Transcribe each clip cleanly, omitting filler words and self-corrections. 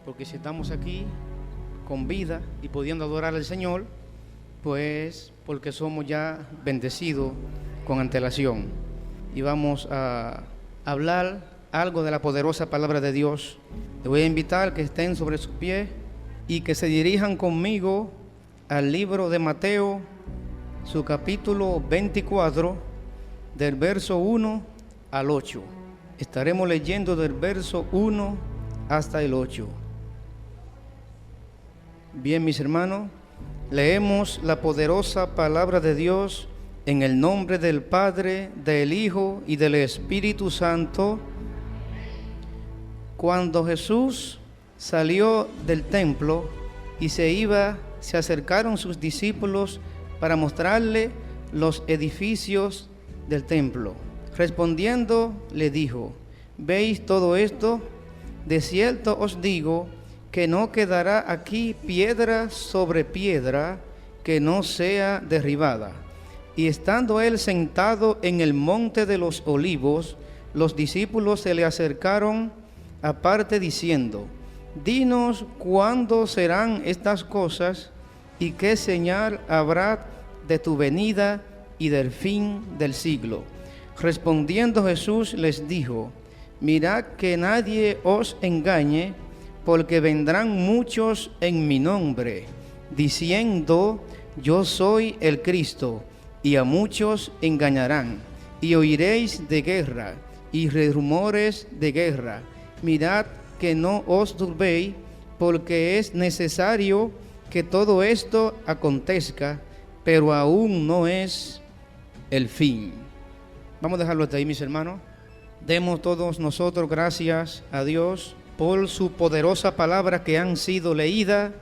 porque si estamos aquí con vida y pudiendo adorar al Señor, pues porque somos ya bendecidos con antelación. Y vamos a hablar algo de la poderosa palabra de Dios. Les voy a invitar que estén sobre sus pies y que se dirijan conmigo al libro de Mateo, su capítulo 24, del verso 1 al 8. Estaremos leyendo del verso 1 hasta el 8. Bien, mis hermanos, leemos la poderosa palabra de Dios en el nombre del Padre, del Hijo y del Espíritu Santo. Cuando Jesús salió del templo y se acercaron sus discípulos para mostrarle los edificios del templo. Respondiendo, le dijo: ¿Veis todo esto? De cierto os digo que no quedará aquí piedra sobre piedra que no sea derribada. Y estando él sentado en el monte de los olivos, los discípulos se le acercaron aparte diciendo: Dinos cuándo serán estas cosas y qué señal habrá de tu venida y del fin del siglo. Respondiendo Jesús les dijo: Mirad que nadie os engañe, porque vendrán muchos en mi nombre, diciendo: Yo soy el Cristo, y a muchos engañarán. Y oiréis de guerra y rumores de guerra. Mirad que no os turbéis, porque es necesario que todo esto acontezca, pero aún no es el fin. Vamos a dejarlo hasta ahí, mis hermanos. Demos todos nosotros gracias a Dios por su poderosa palabra que han sido leídas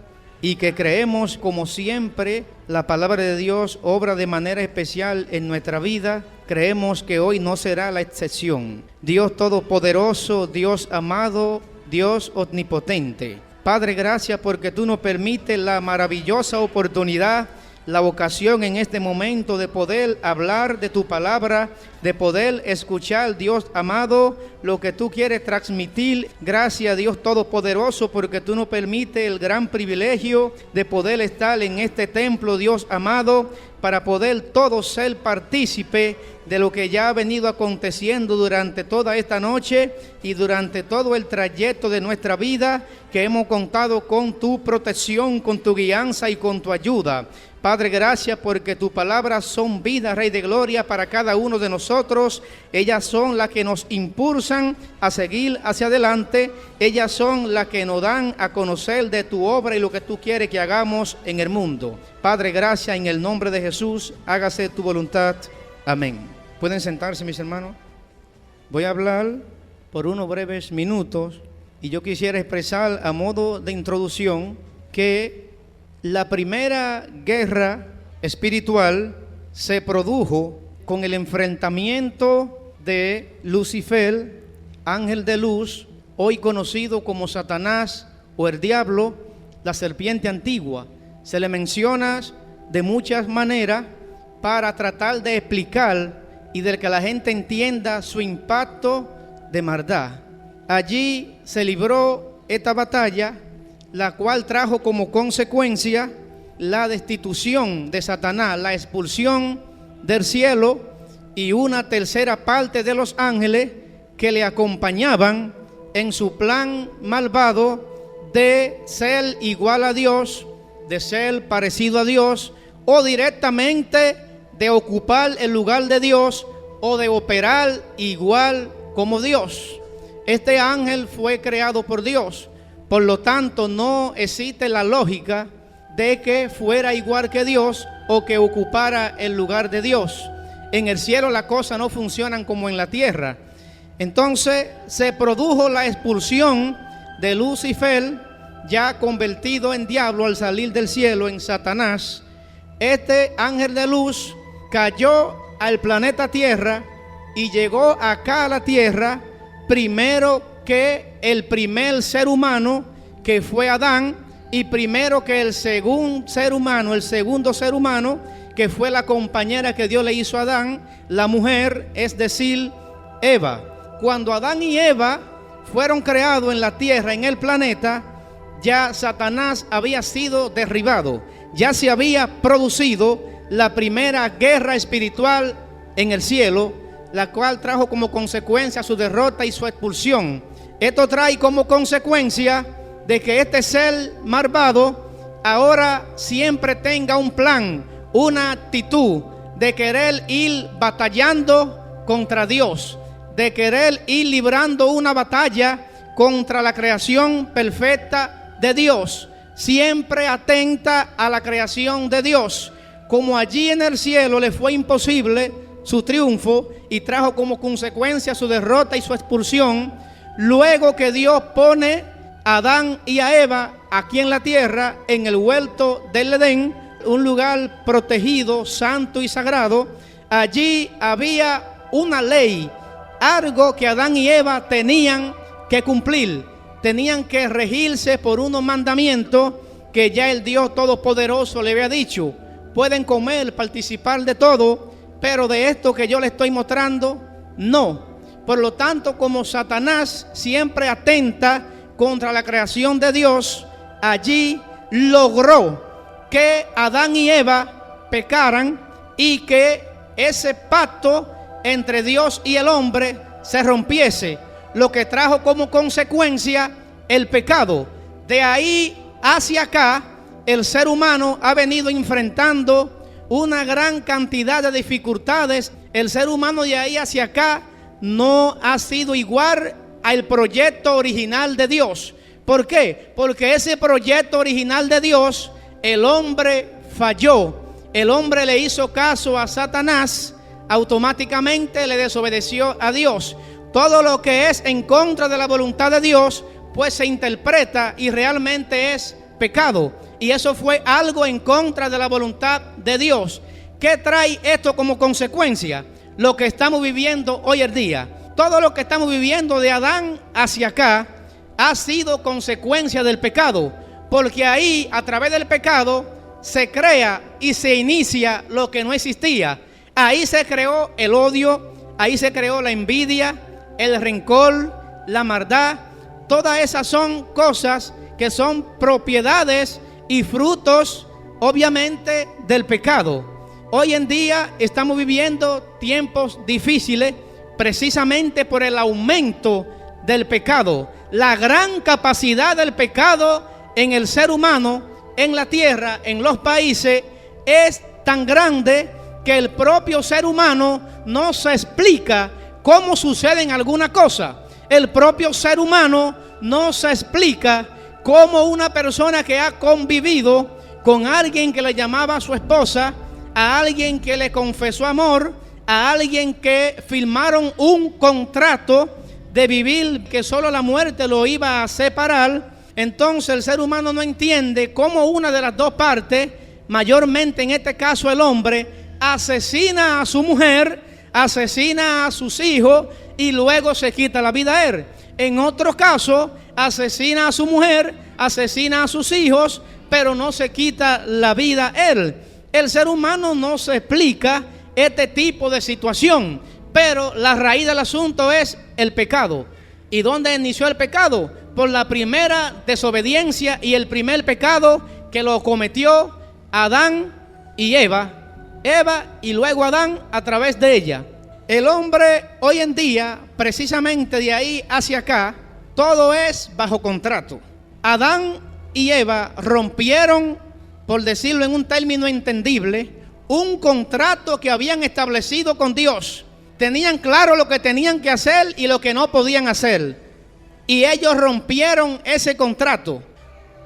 y que creemos, como siempre, la palabra de Dios obra de manera especial en nuestra vida. Creemos que hoy no será la excepción. Dios todopoderoso, Dios amado, Dios omnipotente. Padre, gracias porque tú nos permites la maravillosa oportunidad, la ocasión en este momento de poder hablar de tu palabra, de poder escuchar, Dios amado, lo que tú quieres transmitir. Gracias, Dios todopoderoso, porque tú nos permites el gran privilegio de poder estar en este templo, Dios amado, para poder todos ser partícipe de lo que ya ha venido aconteciendo durante toda esta noche y durante todo el trayecto de nuestra vida, que hemos contado con tu protección, con tu guianza y con tu ayuda. Padre, gracias porque tus palabras son vida, Rey de Gloria, para cada uno de nosotros. Ellas son las que nos impulsan a seguir hacia adelante. Ellas son las que nos dan a conocer de tu obra y lo que tú quieres que hagamos en el mundo. Padre, gracias, en el nombre de Jesús, hágase tu voluntad. Amén. Pueden sentarse, mis hermanos. Voy a hablar por unos breves minutos y yo quisiera expresar a modo de introducción que la primera guerra espiritual se produjo con el enfrentamiento de Lucifer, ángel de luz, hoy conocido como Satanás o el diablo, la serpiente antigua. Se le menciona de muchas maneras para tratar de explicar y de que la gente entienda su impacto de maldad. Allí se libró esta batalla, la cual trajo como consecuencia la destitución de Satanás, la expulsión del cielo y una tercera parte de los ángeles que le acompañaban en su plan malvado de ser igual a Dios, de ser parecido a Dios, o directamente de ocupar el lugar de Dios o de operar igual como Dios. Este ángel fue creado por Dios. Por lo tanto, no existe la lógica de que fuera igual que Dios o que ocupara el lugar de Dios. En el cielo las cosas no funcionan como en la tierra. Entonces se produjo la expulsión de Lucifer, ya convertido en diablo al salir del cielo, en Satanás. Este ángel de luz cayó al planeta Tierra y llegó acá a la tierra primero que el primer ser humano, que fue Adán, y primero que el segundo ser humano, que fue la compañera que Dios le hizo a Adán, la mujer, es decir, Eva. Cuando Adán y Eva fueron creados en la tierra, en el planeta, ya Satanás había sido derribado. Ya se había producido la primera guerra espiritual en el cielo, la cual trajo como consecuencia su derrota y su expulsión. Esto trae como consecuencia de que este ser malvado ahora siempre tenga un plan, una actitud de querer ir batallando contra Dios, de querer ir librando una batalla contra la creación perfecta de Dios, siempre atenta a la creación de Dios. Como allí en el cielo le fue imposible su triunfo y trajo como consecuencia su derrota y su expulsión, luego que Dios pone a Adán y a Eva aquí en la tierra, en el huerto del Edén, un lugar protegido, santo y sagrado, allí había una ley, algo que Adán y Eva tenían que cumplir, tenían que regirse por unos mandamientos que ya el Dios Todopoderoso le había dicho: pueden comer, participar de todo, pero de esto que yo les estoy mostrando, no. Por lo tanto, como Satanás siempre atenta contra la creación de Dios, allí logró que Adán y Eva pecaran y que ese pacto entre Dios y el hombre se rompiese, lo que trajo como consecuencia el pecado. De ahí hacia acá, el ser humano ha venido enfrentando una gran cantidad de dificultades. El ser humano de ahí hacia acá no ha sido igual al proyecto original de Dios. ¿Por qué? Porque ese proyecto original de Dios, el hombre falló. El hombre le hizo caso a Satanás, automáticamente le desobedeció a Dios. Todo lo que es en contra de la voluntad de Dios, pues se interpreta y realmente es pecado. Y eso fue algo en contra de la voluntad de Dios. ¿Qué trae esto como consecuencia? Lo que estamos viviendo hoy en día. Todo lo que estamos viviendo de Adán hacia acá ha sido consecuencia del pecado. Porque ahí, a través del pecado, se crea y se inicia lo que no existía. Ahí se creó el odio, ahí se creó la envidia, el rencor, la maldad. Todas esas son cosas que son propiedades y frutos, obviamente, del pecado. Hoy en día estamos viviendo tiempos difíciles precisamente por el aumento del pecado. La gran capacidad del pecado en el ser humano, en la tierra, en los países, es tan grande que el propio ser humano no se explica cómo suceden alguna cosa. El propio ser humano no se explica cómo una persona que ha convivido con alguien que le llamaba a su esposa, a alguien que le confesó amor, a alguien que firmaron un contrato de vivir que solo la muerte lo iba a separar. Entonces el ser humano no entiende cómo una de las dos partes, mayormente en este caso el hombre, asesina a su mujer, asesina a sus hijos y luego se quita la vida a él. En otro caso, asesina a su mujer, asesina a sus hijos, pero no se quita la vida a él. El ser humano no se explica este tipo de situación, pero la raíz del asunto es el pecado. ¿Y dónde inició el pecado? Por la primera desobediencia y el primer pecado que lo cometió Adán y Eva y luego Adán a través de ella. El hombre hoy en día, precisamente de ahí hacia acá, todo es bajo contrato. Adán y Eva rompieron, por decirlo en un término entendible, un contrato que habían establecido con Dios. Tenían claro lo que tenían que hacer y lo que no podían hacer. Y ellos rompieron ese contrato.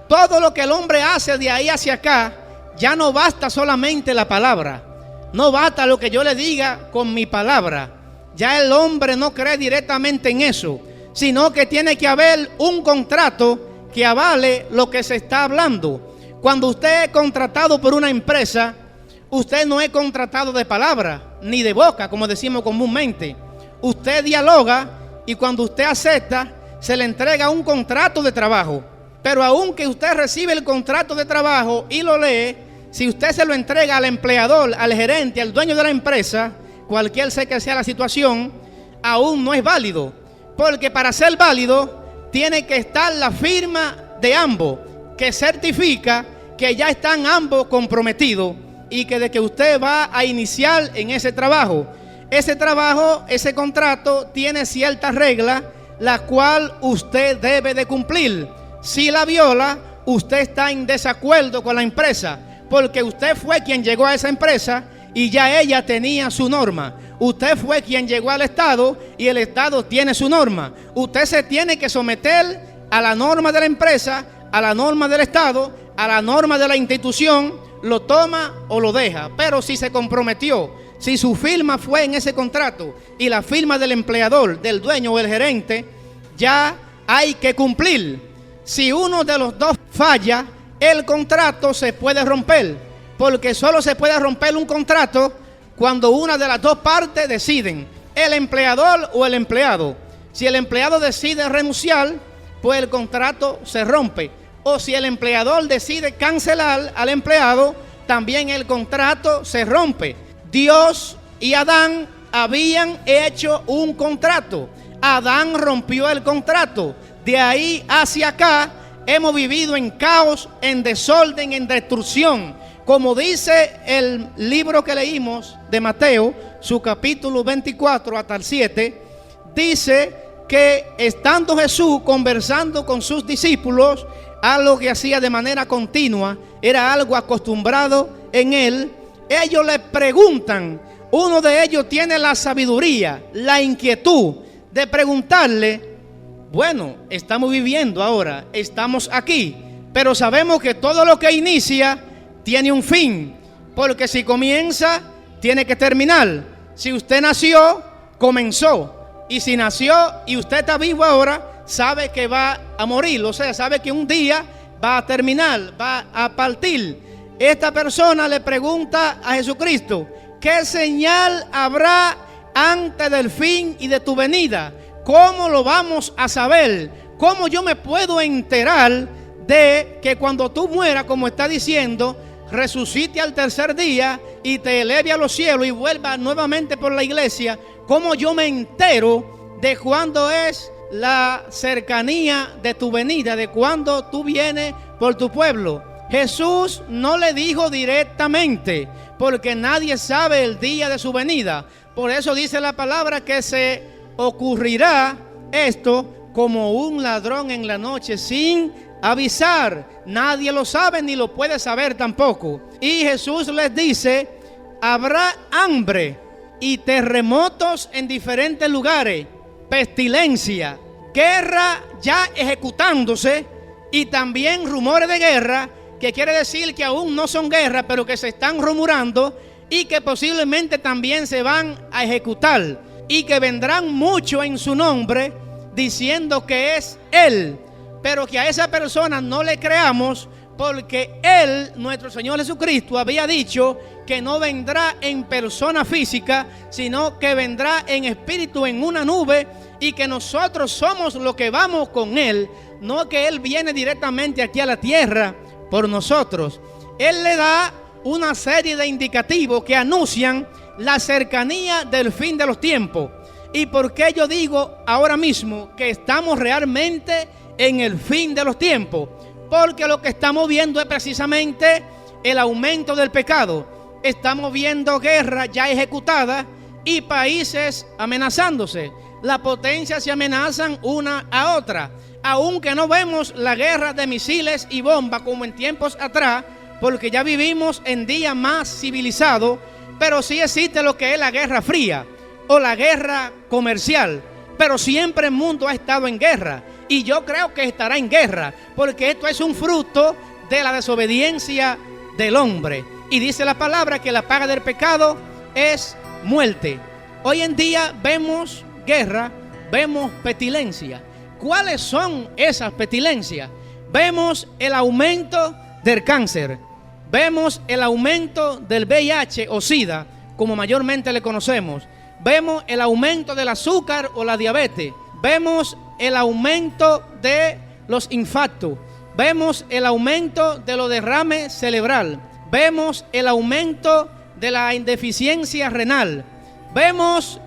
Todo lo que el hombre hace de ahí hacia acá, ya no basta solamente la palabra. No basta lo que yo le diga con mi palabra. Ya el hombre no cree directamente en eso, sino que tiene que haber un contrato que avale lo que se está hablando. Cuando usted es contratado por una empresa, usted no es contratado de palabra ni de boca, como decimos comúnmente. Usted dialoga y cuando usted acepta, se le entrega un contrato de trabajo. Pero aunque usted recibe el contrato de trabajo y lo lee, si usted se lo entrega al empleador, al gerente, al dueño de la empresa, cualquier sea que sea la situación, aún no es válido. Porque para ser válido, tiene que estar la firma de ambos. que certifica que ya están ambos comprometidos y que de que usted va a iniciar en ese trabajo. Ese trabajo, ese contrato tiene ciertas reglas, la cual usted debe de cumplir. Si la viola, usted está en desacuerdo con la empresa, porque usted fue quien llegó a esa empresa y ya ella tenía su norma. Usted fue quien llegó al Estado y el Estado tiene su norma. Usted se tiene que someter a la norma de la empresa, a la norma del Estado, a la norma de la institución, lo toma o lo deja. Pero si se comprometió, si su firma fue en ese contrato y la firma del empleador, del dueño o el gerente, ya hay que cumplir. Si uno de los dos falla, el contrato se puede romper, porque solo se puede romper un contrato cuando una de las dos partes deciden, el empleador o el empleado. Si el empleado decide renunciar, pues el contrato se rompe. O si el empleador decide cancelar al empleado, también el contrato se rompe. Dios y Adán habían hecho un contrato. Adán rompió el contrato. De ahí hacia acá hemos vivido en caos, en desorden, en destrucción. Como dice el libro que leímos de Mateo, su capítulo 24 hasta el 7, dice que estando Jesús conversando con sus discípulos, algo que hacía de manera continua, era algo acostumbrado en él, ellos le preguntan, uno de ellos tiene la sabiduría, la inquietud de preguntarle, bueno, estamos viviendo ahora, estamos aquí, pero sabemos que todo lo que inicia tiene un fin, porque si comienza, tiene que terminar. Si usted nació, comenzó. Y si nació y usted está vivo ahora, sabe que va a morir. O sea, sabe que un día va a terminar, va a partir. Esta persona le pregunta a Jesucristo, ¿qué señal habrá antes del fin y de tu venida? ¿Cómo lo vamos a saber? ¿Cómo yo me puedo enterar de que cuando tú mueras, como está diciendo, resucite al tercer día y te eleve a los cielos y vuelva nuevamente por la iglesia? ¿Cómo yo me entero de cuándo es la cercanía de tu venida, de cuándo tú vienes por tu pueblo? Jesús no le dijo directamente, porque nadie sabe el día de su venida. Por eso dice la palabra que se ocurrirá esto como un ladrón en la noche sin avisar. Nadie lo sabe ni lo puede saber tampoco. Y Jesús les dice, habrá hambre y terremotos en diferentes lugares, pestilencia, guerra ya ejecutándose y también rumores de guerra, que quiere decir que aún no son guerras, pero que se están rumorando y que posiblemente también se van a ejecutar y que vendrán muchos en su nombre diciendo que es Él, pero que a esa persona no le creamos, porque Él, nuestro Señor Jesucristo, había dicho que no vendrá en persona física, sino que vendrá en espíritu en una nube, y que nosotros somos los que vamos con Él, no que Él viene directamente aquí a la tierra por nosotros. Él le da una serie de indicativos que anuncian la cercanía del fin de los tiempos. ¿Y por qué yo digo ahora mismo que estamos realmente en el fin de los tiempos? Porque lo que estamos viendo es precisamente el aumento del pecado. Estamos viendo guerra ya ejecutada y países amenazándose. Las potencias se amenazan una a otra. Aunque no vemos la guerra de misiles y bombas como en tiempos atrás, porque ya vivimos en días más civilizados, pero sí existe lo que es la guerra fría o la guerra comercial. Pero siempre el mundo ha estado en guerra. Y yo creo que estará en guerra, porque esto es un fruto de la desobediencia del hombre. Y dice la palabra que la paga del pecado es muerte. Hoy en día vemos guerra, vemos pestilencia. ¿Cuáles son esas pestilencias? Vemos el aumento del cáncer, vemos el aumento del VIH o SIDA, como mayormente le conocemos. Vemos el aumento del azúcar o la diabetes. Vemos el aumento de los infartos. Vemos el aumento de los derrames cerebral. Vemos el aumento de la indeficiencia renal. Vemos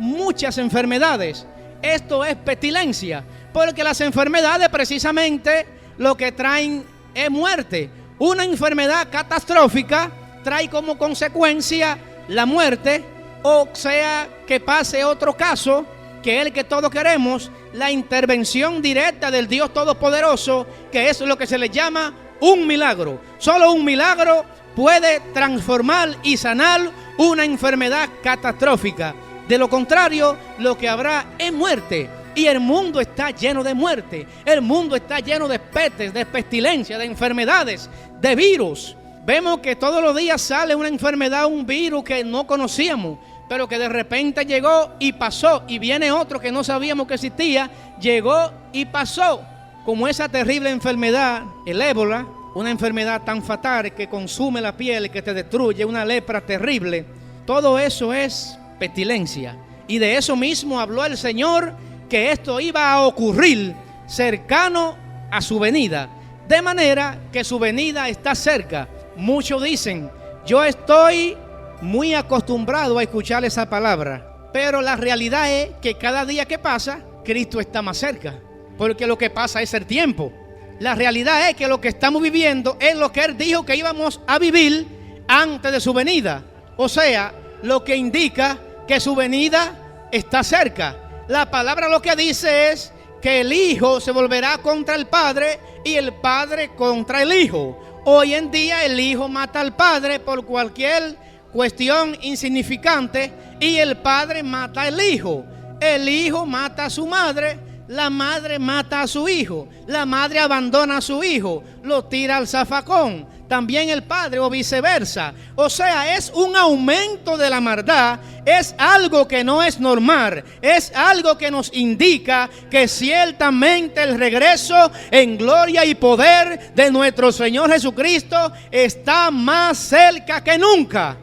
muchas enfermedades. Esto es pestilencia, porque las enfermedades precisamente lo que traen es muerte. Una enfermedad catastrófica trae como consecuencia la muerte, o sea, que pase otro caso, que es el que todos queremos, la intervención directa del Dios Todopoderoso, que es lo que se le llama un milagro. Solo un milagro puede transformar y sanar una enfermedad catastrófica. De lo contrario, lo que habrá es muerte. Y el mundo está lleno de muerte. El mundo está lleno de pestes, de pestilencia, de enfermedades, de virus. Vemos que todos los días sale una enfermedad, un virus que no conocíamos, pero que de repente llegó y pasó. Y viene otro que no sabíamos que existía, llegó y pasó. Como esa terrible enfermedad, el ébola, una enfermedad tan fatal que consume la piel, que te destruye, una lepra terrible. Todo eso es pestilencia. Y de eso mismo habló el Señor, que esto iba a ocurrir cercano a su venida. De manera que su venida está cerca. Muchos dicen, yo estoy muy acostumbrado a escuchar esa palabra, pero la realidad es que cada día que pasa, Cristo está más cerca, porque lo que pasa es el tiempo. La realidad es que lo que estamos viviendo es lo que Él dijo que íbamos a vivir antes de su venida. O sea, lo que indica que su venida está cerca. La palabra lo que dice es que el Hijo se volverá contra el Padre y el Padre contra el Hijo. Hoy en día el Hijo mata al Padre por cualquier cuestión insignificante y el Padre mata al Hijo. El Hijo mata a su madre, la madre mata a su hijo, la madre abandona a su hijo, lo tira al zafacón, también el padre o viceversa. O sea, es un aumento de la maldad, es algo que no es normal, es algo que nos indica que ciertamente el regreso en gloria y poder de nuestro Señor Jesucristo está más cerca que nunca.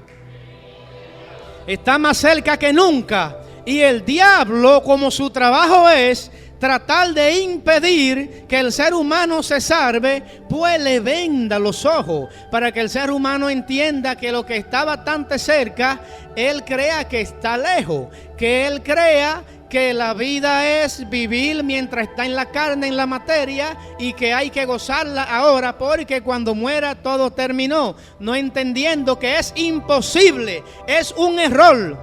Está más cerca que nunca. Y el diablo, como su trabajo es tratar de impedir que el ser humano se salve, pues le venda los ojos para que el ser humano entienda que lo que está bastante cerca, él crea que está lejos, que él crea que la vida es vivir mientras está en la carne, en la materia, y que hay que gozarla ahora porque cuando muera todo terminó, no entendiendo que es imposible, es un error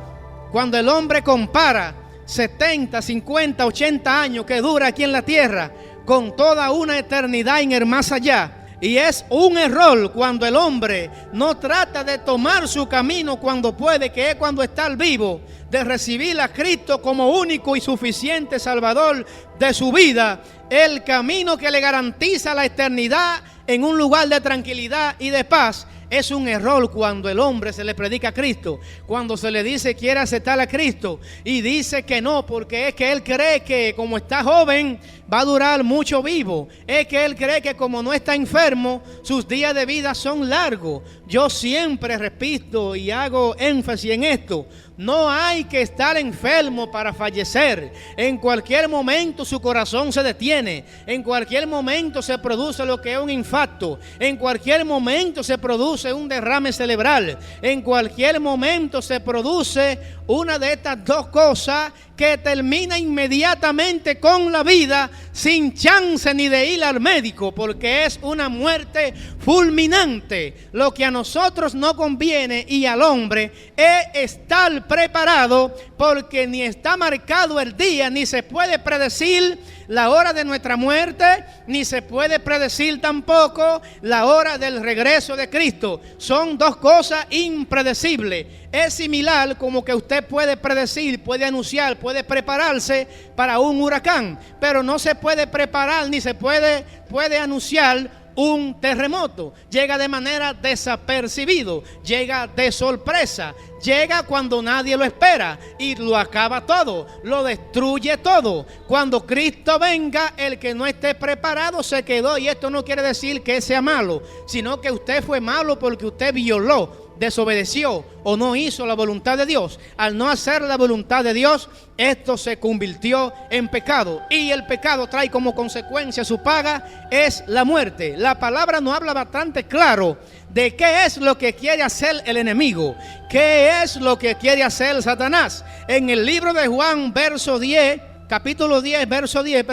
cuando el hombre compara 70, 50, 80 años que dura aquí en la tierra con toda una eternidad en el más allá. Y es un error cuando el hombre no trata de tomar su camino cuando puede, que es cuando está al vivo, de recibir a Cristo como único y suficiente Salvador de su vida, el camino que le garantiza la eternidad en un lugar de tranquilidad y de paz. Es un error cuando el hombre se le predica a Cristo, cuando se le dice quiere aceptar a Cristo y dice que no, porque es que él cree que como está joven va a durar mucho vivo, es que él cree que como no está enfermo sus días de vida son largos. Yo siempre repito y hago énfasis en esto: no hay que estar enfermo para fallecer. En cualquier momento su corazón se detiene, en cualquier momento se produce lo que es un infarto, en cualquier momento se produce un derrame cerebral, en cualquier momento se produce una de estas dos cosas que termina inmediatamente con la vida sin chance ni de ir al médico, porque es una muerte fulminante. Lo que a nosotros no conviene y al hombre es estar preparado, porque ni está marcado el día, ni se puede predecir la hora de nuestra muerte, ni se puede predecir tampoco la hora del regreso de Cristo. Son dos cosas impredecibles. Es similar como que usted puede predecir, puede anunciar, puede prepararse para un huracán, pero no se puede preparar ni se puede anunciar un terremoto. Llega de manera desapercibido, llega de sorpresa, llega cuando nadie lo espera y lo acaba todo, lo destruye todo. Cuando Cristo venga, el que no esté preparado se quedó, y esto no quiere decir que sea malo, sino que usted fue malo porque usted violó, desobedeció o no hizo la voluntad de Dios. Al no hacer la voluntad de Dios, esto se convirtió en pecado, y el pecado trae como consecuencia, su paga es la muerte. La palabra nos habla bastante claro de qué es lo que quiere hacer el enemigo, qué es lo que quiere hacer Satanás. En el libro de Juan, capítulo 10, verso 10,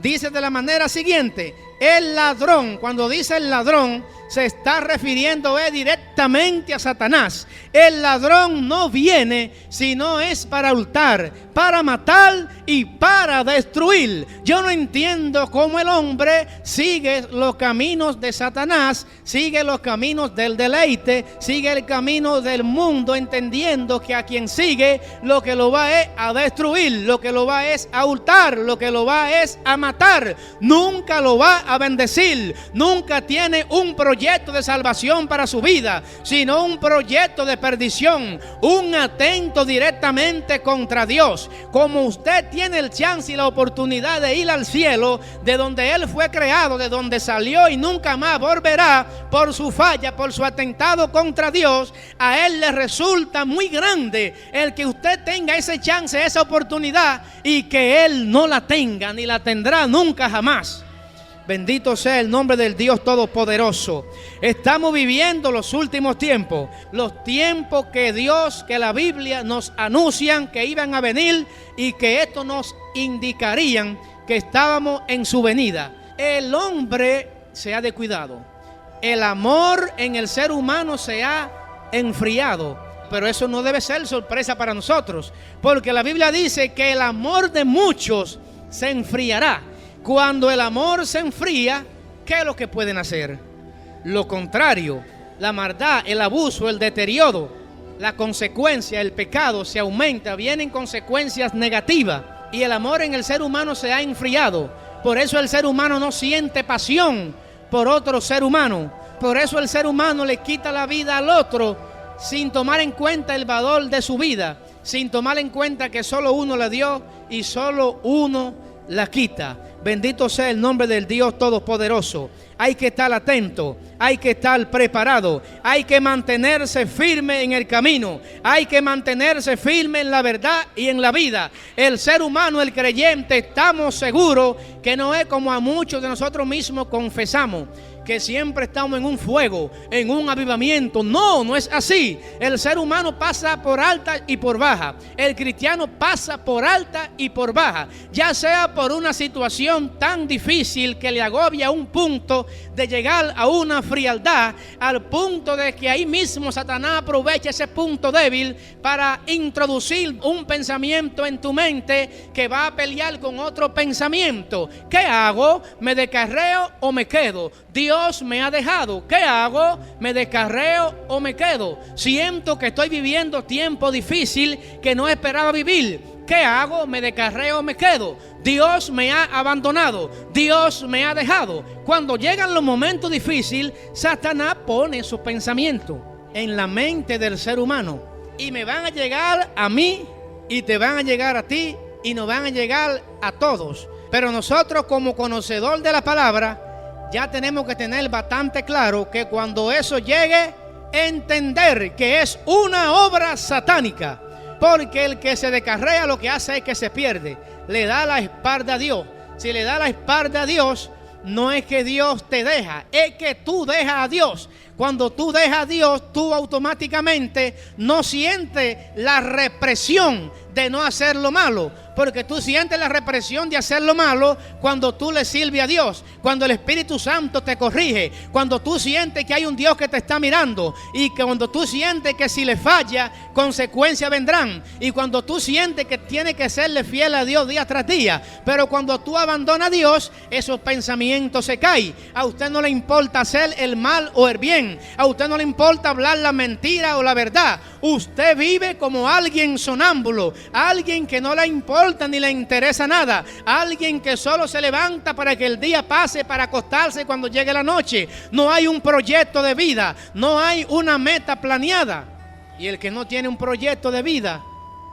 dice de la manera siguiente: el ladrón, cuando dice el ladrón, se está refiriendo directamente a Satanás. El ladrón no viene sino es para hurtar, para matar y para destruir. Yo no entiendo cómo el hombre sigue los caminos de Satanás, sigue los caminos del deleite, sigue el camino del mundo, entendiendo que a quien sigue lo que lo va es a destruir, lo que lo va es a hurtar, lo que lo va es a matar. Nunca lo va a bendecir, nunca tiene un proyecto de salvación para su vida, sino un proyecto de perdición, un atento directamente contra Dios. Como usted tiene el chance y la oportunidad de ir al cielo, de donde Él fue creado, de donde salió y nunca más volverá, por su falla, por su atentado contra Dios, a Él le resulta muy grande el que usted tenga ese chance, esa oportunidad, y que Él no la tenga, ni la tendrá nunca jamás. Bendito sea el nombre del Dios Todopoderoso. Estamos viviendo los últimos tiempos, los tiempos que Dios, que la Biblia nos anuncian que iban a venir, y que esto nos indicarían que estábamos en su venida. El hombre se ha descuidado, el amor en el ser humano se ha enfriado, pero eso no debe ser sorpresa para nosotros, porque la Biblia dice que el amor de muchos se enfriará. Cuando el amor se enfría, ¿qué es lo que pueden hacer? Lo contrario, la maldad, el abuso, el deterioro, la consecuencia, el pecado se aumenta, vienen consecuencias negativas, y el amor en el ser humano se ha enfriado. Por eso el ser humano no siente pasión por otro ser humano. Por eso el ser humano le quita la vida al otro sin tomar en cuenta el valor de su vida, sin tomar en cuenta que solo uno la dio y solo uno la quita. Bendito sea el nombre del Dios Todopoderoso. Hay que estar atento, hay que estar preparado, hay que mantenerse firme en el camino, hay que mantenerse firme en la verdad y en la vida. El ser humano, el creyente, estamos seguros que no es como a muchos de nosotros mismos confesamos, que siempre estamos en un fuego, en un avivamiento. No, no es así. El ser humano pasa por alta y por baja. El cristiano pasa por alta y por baja, ya sea por una situación tan difícil que le agobia a un punto de llegar a una frialdad, al punto de que ahí mismo Satanás aprovecha ese punto débil para introducir un pensamiento en tu mente que va a pelear con otro pensamiento. ¿Qué hago? ¿Me descarreo o me quedo? Dios me ha dejado. ¿Qué hago? ¿Me descarreo o me quedo? Siento que estoy viviendo tiempo difícil que no esperaba vivir. ¿Qué hago? ¿Me descarreo o me quedo? Dios me ha abandonado. Dios me ha dejado. Cuando llegan los momentos difíciles, Satanás pone sus pensamientos en la mente del ser humano. Y me van a llegar a mí, y te van a llegar a ti, y nos van a llegar a todos. Pero nosotros, como conocedor de la palabra, ya tenemos que tener bastante claro que cuando eso llegue, entender que es una obra satánica. Porque el que se descarrea lo que hace es que se pierde, le da la espalda a Dios. Si le da la espalda a Dios, no es que Dios te deja, es que tú dejas a Dios. Cuando tú dejas a Dios, tú automáticamente no sientes la represión de no hacer lo malo, porque tú sientes la represión de hacer lo malo cuando tú le sirves a Dios, cuando el Espíritu Santo te corrige, cuando tú sientes que hay un Dios que te está mirando, y que cuando tú sientes que si le falla, consecuencias vendrán, y cuando tú sientes que tienes que serle fiel a Dios día tras día. Pero cuando tú abandonas a Dios, esos pensamientos se caen. A usted no le importa hacer el mal o el bien, a usted no le importa hablar la mentira o la verdad. Usted vive como alguien sonámbulo, alguien que no le importa ni le interesa nada, alguien que solo se levanta para que el día pase, para acostarse cuando llegue la noche. No hay un proyecto de vida, no hay una meta planeada. Y el que no tiene un proyecto de vida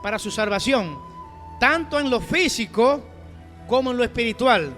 para su salvación, tanto en lo físico como en lo espiritual,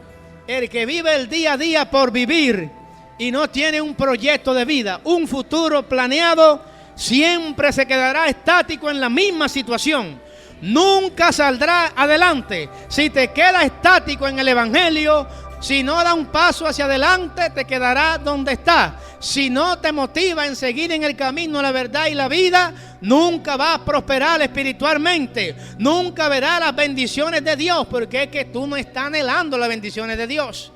el que vive el día a día por vivir y no tiene un proyecto de vida, un futuro planeado, siempre se quedará estático en la misma situación. Nunca saldrá adelante. Si te quedas estático en el evangelio, si no da un paso hacia adelante, te quedará donde está. si no te motiva en seguir en el camino, la verdad y la vida, nunca vas a prosperar espiritualmente, nunca verás las bendiciones de Dios, porque es que tú no estás anhelando las bendiciones de Dios.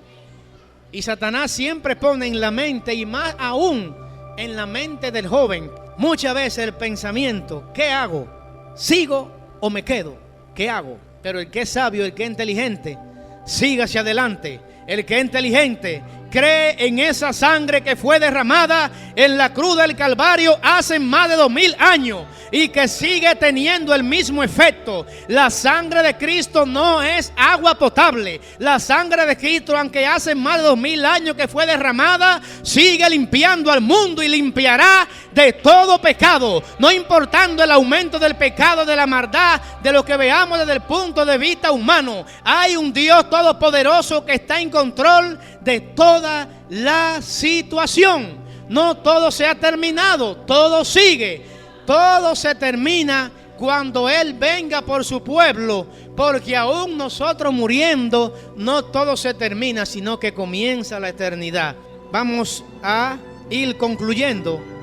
Y Satanás siempre pone en la mente, y más aún en la mente del joven, muchas veces el pensamiento: ¿qué hago? ¿Sigo o me quedo? ¿Qué hago? Pero el que es sabio, el que es inteligente, siga hacia adelante. El que es inteligente cree en esa sangre que fue derramada en la cruz del Calvario hace más de 2000 años y que sigue teniendo el mismo efecto. La sangre de Cristo no es agua potable. La sangre de Cristo, aunque hace más de 2000 años que fue derramada, sigue limpiando al mundo y limpiará de todo pecado, no importando el aumento del pecado, de la maldad, de lo que veamos desde el punto de vista humano. Hay un Dios todopoderoso que está en control de toda la situación. No todo se ha terminado, todo sigue. Todo se termina cuando Él venga por su pueblo, porque aún nosotros muriendo, no todo se termina, sino que comienza la eternidad. Vamos a ir concluyendo.